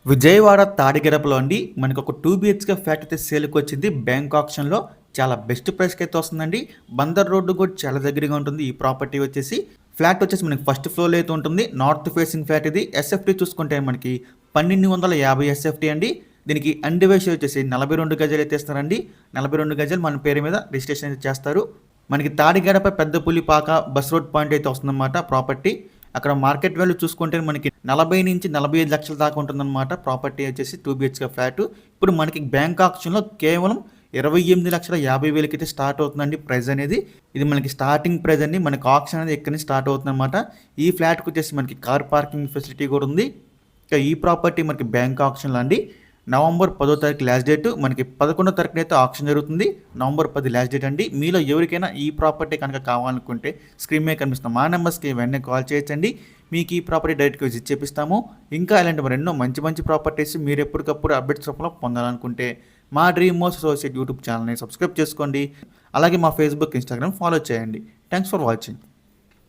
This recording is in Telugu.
విజయవాడ తాడిగడపలో అండి మనకు ఒక 2 బీహెచ్‌కే ఫ్లాట్ అయితే సేల్‌కి వచ్చింది. బ్యాంక్ ఆక్షన్‌లో చాలా బెస్ట్ ప్రైస్‌కి అయితే వస్తుందండి. బందర్ రోడ్డు కూడా చాలా దగ్గరగా ఉంటుంది. ఈ ప్రాపర్టీ వచ్చేసి ఫ్లాట్ వచ్చేసి మనకి ఫస్ట్ ఫ్లోర్‌లో అయితే ఉంటుంది. నార్త్ ఫేసింగ్ ఫ్లాట్ ఇది. ఎస్ఎఫ్టీ చూసుకుంటే మనకి 1250 ఎస్ఎఫ్టీ అండి. దీనికి అన్డివైస్ వచ్చేసి 42 గజాలు అయితే ఇస్తారండి. 42 గజాలు మన పేరు మీద రిజిస్ట్రేషన్ అయితే చేస్తారు. మనకి తాడిగడప పెద్దపులిపాక బస్ రోడ్ పాయింట్ అయితే వస్తుందన్నమాట ప్రాపర్టీ. అక్కడ మార్కెట్ వాల్యూ చూసుకుంటే మనకి 40-45 లక్షల దాకా ఉంటుందన్నమాట. ప్రాపర్టీ వచ్చేసి 2 బీహెచ్‌కే ఫ్లాట్. ఇప్పుడు మనకి బ్యాంక్ ఆక్షన్‌లో కేవలం 28,50,000 అయితే స్టార్ట్ అవుతుందండి ప్రైస్ అనేది. ఇది మనకి స్టార్టింగ్ ప్రైస్ అండి. మనకి ఆక్షన్ అనేది ఇక్కడి నుంచి స్టార్ట్ అవుతుందన్నమాట. ఈ ఫ్లాట్‌కి వచ్చేసి మనకి కార్ పార్కింగ్ ఫెసిలిటీ కూడా ఉంది. ఇక ఈ ప్రాపర్టీ మనకి బ్యాంక్ ఆక్షన్‌లో అండి నవంబర్ 10వ తారీఖు లాస్ట్ డేట్, మనకి 11వ తారీఖున అయితే ఆక్షన్ జరుగుతుంది. నవంబర్ 10 లాస్ట్ డేట్ అండి. మీలో ఎవరికైనా ఈ ప్రాపర్టీ కనుక కావాలనుకుంటే స్క్రీన్ మీద కనిపిస్తున్న మా నెంబర్స్కి వెంటనే కాల్ చేయొచ్చండి. మీకు ఈ ప్రాపర్టీ డైరెక్ట్గా విజిట్ చేపిస్తాము. ఇంకా ఇలాంటి మరెన్నో మంచి ప్రాపర్టీస్ మీరు ఎప్పటికప్పుడు అప్డేట్స్ రూపంలో పొందాలనుకుంటే మా డ్రీమ్ మోస్ట్ అసోసియేట్ యూట్యూబ్ ఛానల్ని సబ్స్క్రైబ్ చేసుకోండి. అలాగే మా ఫేస్బుక్, ఇన్స్టాగ్రామ్ ఫాలో చేయండి. Thanks for watching.